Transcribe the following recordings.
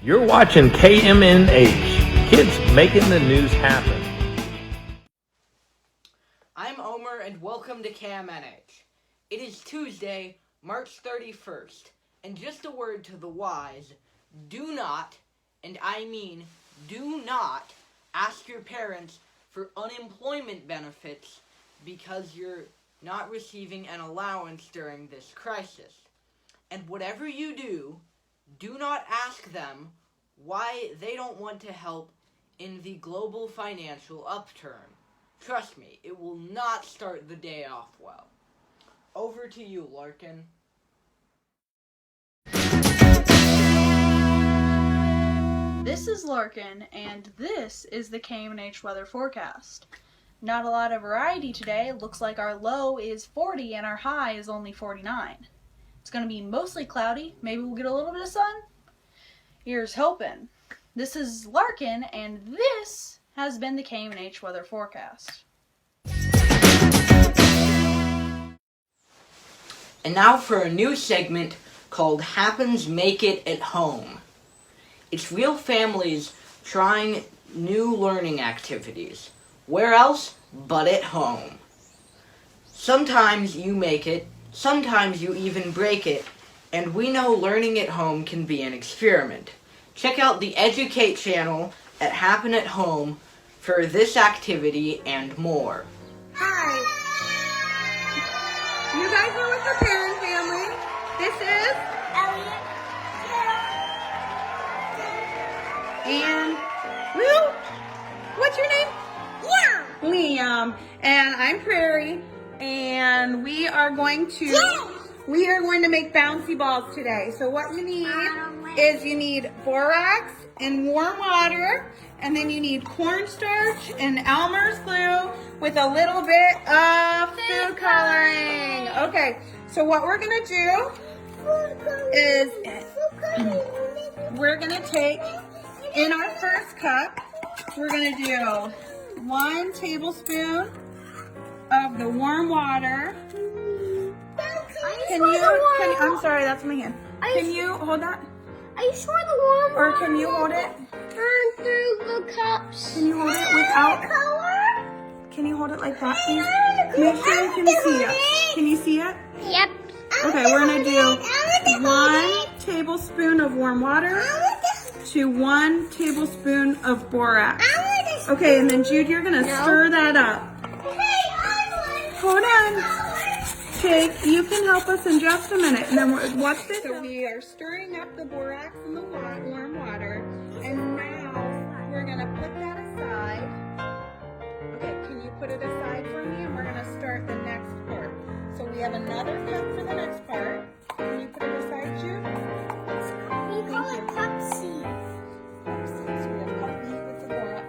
You're watching KMNH, Kids Making the News Happen. I'm Omer and welcome to KMNH. It is Tuesday, March 31st, and just a word to the wise, do not, and I mean do not, ask your parents for unemployment benefits because you're not receiving an allowance during this crisis. And whatever you do not ask them why they don't want to help in the global financial upturn. Trust me, it will not start the day off well. Over to you, Larkin. This is Larkin, and this is the KMNH weather forecast. Not a lot of variety today. Looks like our low is 40 and our high is only 49. It's going to be mostly cloudy. Maybe we'll get a little bit of sun. Here's hoping. This is Larkin, and this has been the KMNH weather forecast. And now for a new segment called Happens Make It at Home. It's real families trying new learning activities. Where else but at home? Sometimes you make it, sometimes you even break it, and we know learning at home can be an experiment. Check out the Educate channel at Happen at Home for this activity and more. Hi. You guys are with the Perrin family. This is Elliot. And Will. What's your name? Liam. And I'm Prairie. And we are going to make bouncy balls today. So what you need is you need borax and warm water, and then you need cornstarch and Elmer's glue with a little bit of food coloring. Okay, so what we're gonna do is we're gonna take in our first cup, we're gonna do 1 tablespoon of the warm water. I'm sorry, that's my hand. Can you hold that? Are you sure the warm Or can you hold it? turn through the cups? Can you hold it without? Color? Can you hold it like that, please? Make sure you can see it. Can you see it? Yep. Okay, we're gonna do 1 tablespoon of warm water to 1 tablespoon of borax. Okay, and then Jude, you're gonna stir that up. Hold on. Okay, you can help us in just a minute. And then watch this. So we are stirring up the borax and the warm water. And now we're going to put that aside. Okay, can you put it aside for me? And we're going to start the next part. So we have another cup for the next part. Can you put it aside, Jude? We call it Pepsi. So we have Pepsi with the borax.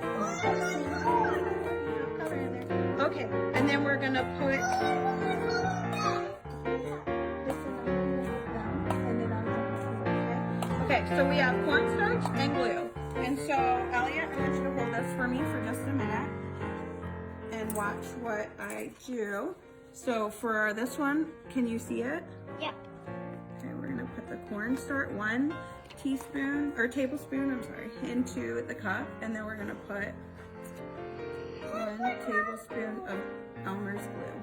Okay, and then we're going to put... Okay, so we have cornstarch and glue. And so, Elliot, I want you to hold this for me for just a minute and watch what I do. So for this one, can you see it? Yep. Okay, we're gonna put the cornstarch, 1 tablespoon, into the cup, and then we're gonna put 1 tablespoon of Elmer's glue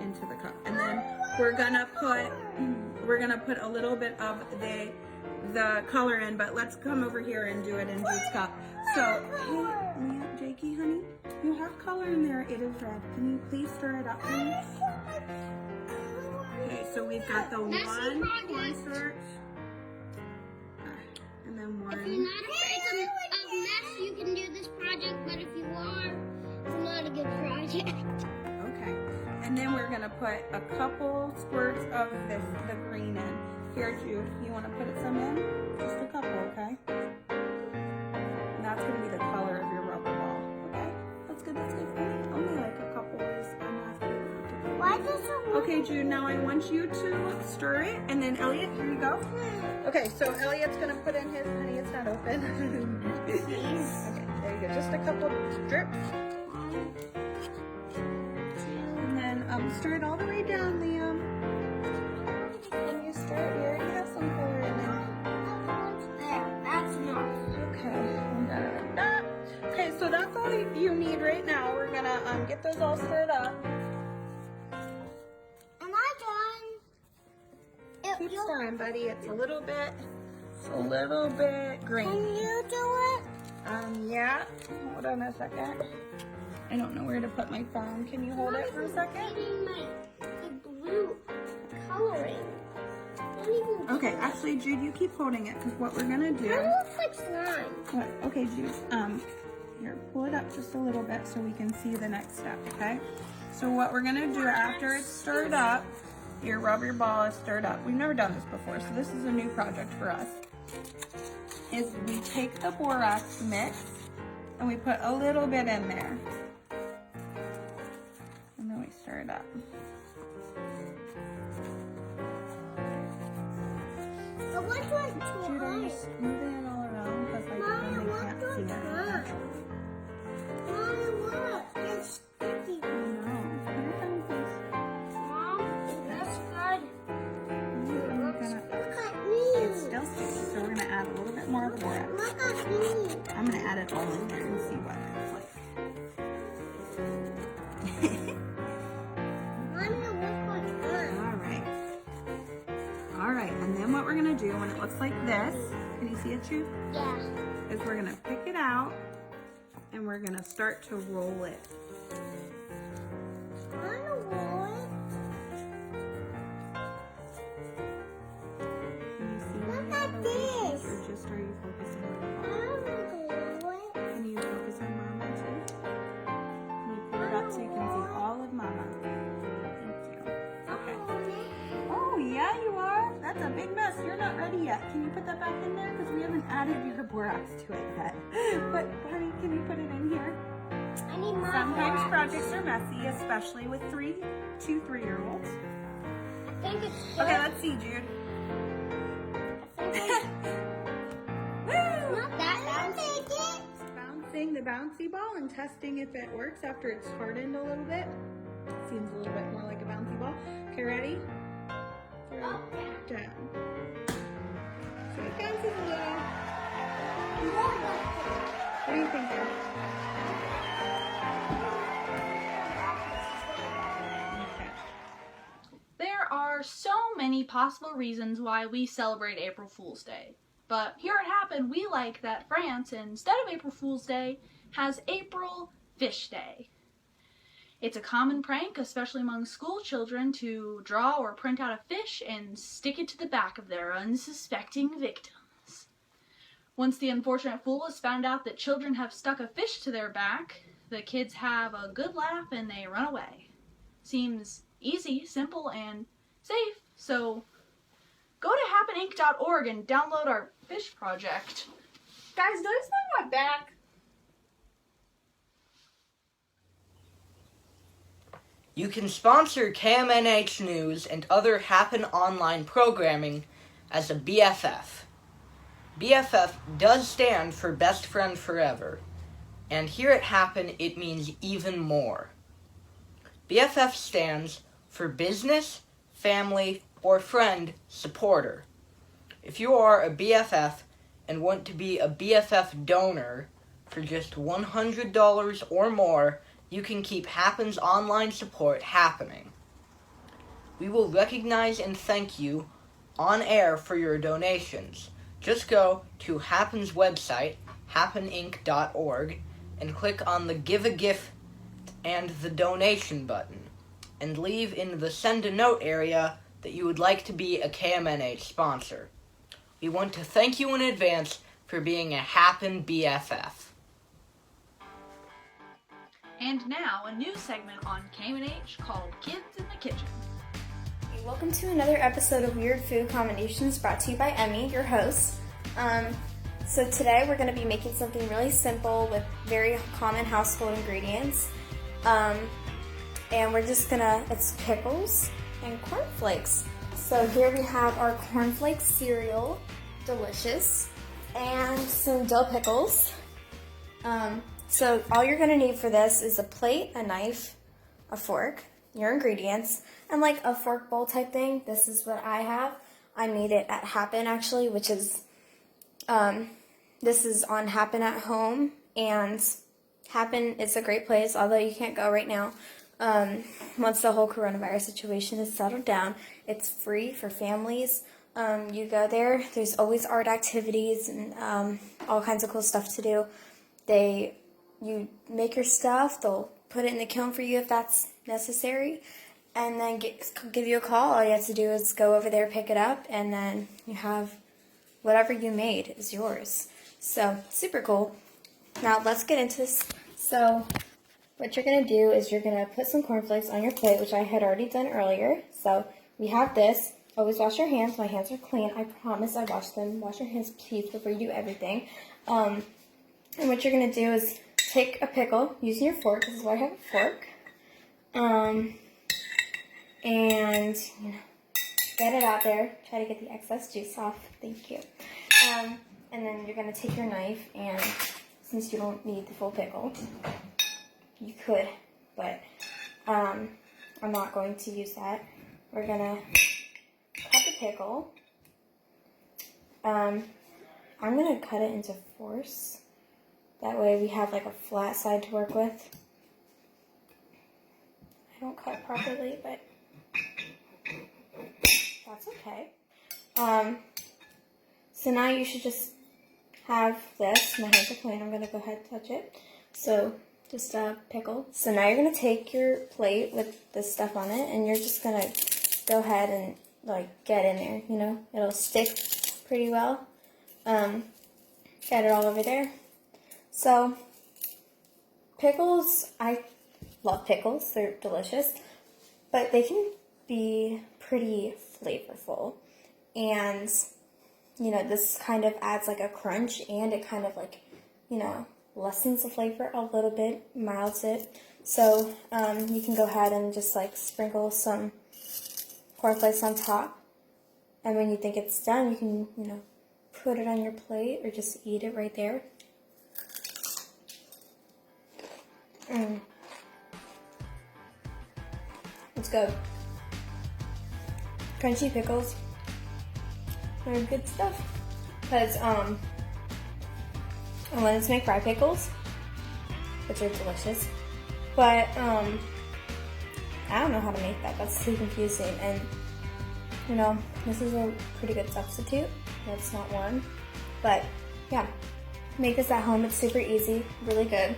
into the cup. And then we're gonna put a little bit of the color in, but let's come over here and do it in Jude's cup. So, hey, Leah, Jakey, honey, you have color in there. It is red. Can you please stir it up for me? Okay, so we've got the 1 cornstarch, and then 1. If you're not afraid of mess, you can do this project, but if you are, it's not a good project. Okay, and then we're gonna put a couple squirts of the green in. Here, Jude, you want to put some in? Just a couple, okay? And that's going to be the color of your rubber ball, okay? That's good. Only like a couple is enough. Why does it look? Okay, Jude, now I want you to stir it, and then Elliot, here you go. Okay, so Elliot's going to put in his, honey, it's not open. Okay, there you go. Just a couple drips. And then stir it all the way down, Liam. Can you stir it? You already have some color in there. That's all you need right now. We're gonna get those all stirred up. Am I done? Keep stirring, buddy. It's a little bit green. Can you do it? Yeah. Hold on a second. I don't know where to put my phone. Can you hold it for a second? Getting the blue coloring. Okay, actually, Jude, you keep holding it because what we're gonna do. It looks like slime. What? Okay, Jude. Here, pull it up just a little bit so we can see the next step. Okay. So what we're gonna do after it's stirred up, your rubber ball is stirred up. We've never done this before, so this is a new project for us. Is we take the borax mix and we put a little bit in there, and then we stir it up. But which one's too Jude, are you high? moving it all around because like Mommy, then they what can't was see it? that? Mommy, look. It's sticky. I know. Here it comes. Mom, that's good. We're gonna- Look at me. It's still sticky, so we're gonna add a little bit more borax. Look at me. I'm gonna add it all in there and see what it's like. Mommy, look what's good. All right, and then what we're gonna do when it looks like this, can you see it, Jude? Yeah. Is we're gonna pick it out and we're gonna start to roll it. I want to roll it. Can you see Look where at the roll is, this. or just are you focusing on I Mama? want to roll it. Can you focus on Mama too? Can you pull it up so you can see all of Mama? Thank you. Okay. Oh, yeah, you are. That's a big mess. You're not ready yet. Can you put that back in there? Because we haven't added your borax to it yet. But, honey, can you put it in here? I need my Sometimes box. projects are messy, especially with 3-year-olds. I think it's good. Okay, let's see, Jude. I think it's not that bouncy. Bouncing the bouncy ball and testing if it works after it's hardened a little bit. Seems a little bit more like a bouncy ball. Okay, ready? Throw it down. So it bounces a little. What do you think, Eric? Okay. There are so many possible reasons why we celebrate April Fool's Day. But here at Happen, we like that France, instead of April Fool's Day, has April Fish Day. It's a common prank, especially among school children, to draw or print out a fish and stick it to the back of their unsuspecting victims. Once the unfortunate fool has found out that children have stuck a fish to their back, the kids have a good laugh and they run away. Seems easy, simple, and safe, so go to happeninc.org and download our fish project. Guys, notice on my back. You can sponsor KMNH News and other Happen online programming as a BFF. BFF does stand for Best Friend Forever, and here at Happen it means even more. BFF stands for Business, Family, or Friend Supporter. If you are a BFF and want to be a BFF donor for just $100 or more, you can keep Happen's online support happening. We will recognize and thank you on air for your donations. Just go to Happen's website, happeninc.org, and click on the Give a Gift and the Donation button, and leave in the Send a Note area that you would like to be a KMNH sponsor. We want to thank you in advance for being a Happen BFF. And now, a new segment on KMNH called Kids in the Kitchen. Hey, welcome to another episode of Weird Food Combinations brought to you by Emmy, your host. So today we're going to be making something really simple with very common household ingredients. And we're just it's pickles and cornflakes. So here we have our cornflakes cereal, delicious, and some dill pickles. So all you're going to need for this is a plate, a knife, a fork, your ingredients, and like a fork bowl type thing. This is what I have. I made it at Happen actually, which is, this is on Happen at Home and happen. It's a great place, although you can't go right now. Once the whole coronavirus situation is settled down, it's free for families. You go there, there's always art activities and all kinds of cool stuff to do. You make your stuff, they'll put it in the kiln for you if that's necessary, and then give you a call. All you have to do is go over there, pick it up, and then you have whatever you made is yours. So, super cool. Now, let's get into this. So, what you're going to do is you're going to put some cornflakes on your plate, which I had already done earlier. So, we have this. Always wash your hands. My hands are clean. I promise I wash them. Wash your hands, please, before you do everything. And what you're going to do is take a pickle using your fork. This is why I have a fork. And get it out there. Try to get the excess juice off. Thank you. And then you're going to take your knife, and since you don't need the full pickle, you could, but I'm not going to use that. We're going to cut the pickle. I'm going to cut it into fourths. That way we have like a flat side to work with. I don't cut properly, but that's okay. So now you should just have this. My hands are clean. I'm going to go ahead and touch it. So just a pickle. So now you're going to take your plate with this stuff on it, and you're just going to go ahead and like get in there, you know. It'll stick pretty well. Get it all over there. So pickles, I love pickles. They're delicious, but they can be pretty flavorful. And you know, this kind of adds like a crunch, and it kind of like, you know, lessens the flavor a little bit, milds it. So you can go ahead and just like sprinkle some cornflakes on top. And when you think it's done, you can, you know, put it on your plate or just eat it right there. It's good. Crunchy pickles. They're good stuff. Because, I wanted to make fried pickles, which are delicious. But, I don't know how to make that. That's too confusing. And, you know, this is a pretty good substitute. It's not warm. But, yeah. Make this at home. It's super easy. Really good.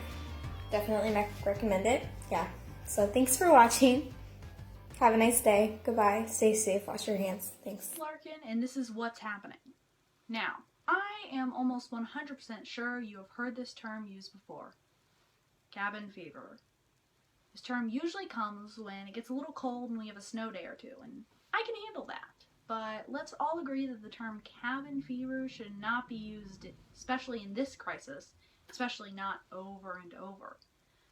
Definitely recommend it. Yeah. So, thanks for watching. Have a nice day. Goodbye. Stay safe. Wash your hands. Thanks. Larkin, and this is what's happening. Now, I am almost 100% sure you have heard this term used before. Cabin fever. This term usually comes when it gets a little cold and we have a snow day or two, and I can handle that. But let's all agree that the term cabin fever should not be used, especially in this crisis, especially not over and over.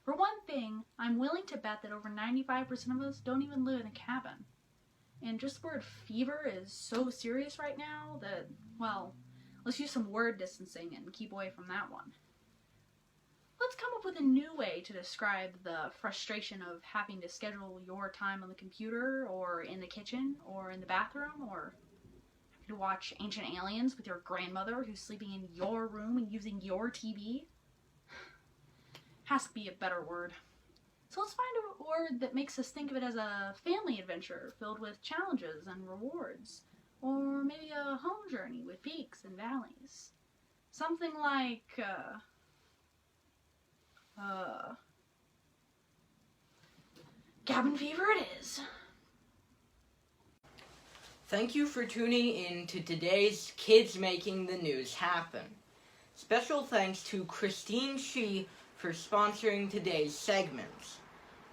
For one thing, I'm willing to bet that over 95% of us don't even live in a cabin. And just the word fever is so serious right now that, well, let's use some word distancing and keep away from that one. Let's come up with a new way to describe the frustration of having to schedule your time on the computer, or in the kitchen, or in the bathroom, or having to watch Ancient Aliens with your grandmother who's sleeping in your room and using your TV. Has to be a better word. So let's find a word that makes us think of it as a family adventure filled with challenges and rewards. Or maybe a home journey with peaks and valleys. Something like, cabin fever it is. Thank you for tuning in to today's Kids Making the News Happen. Special thanks to Christine Shee for sponsoring today's segments.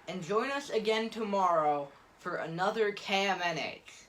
And join us again tomorrow for another KMNH.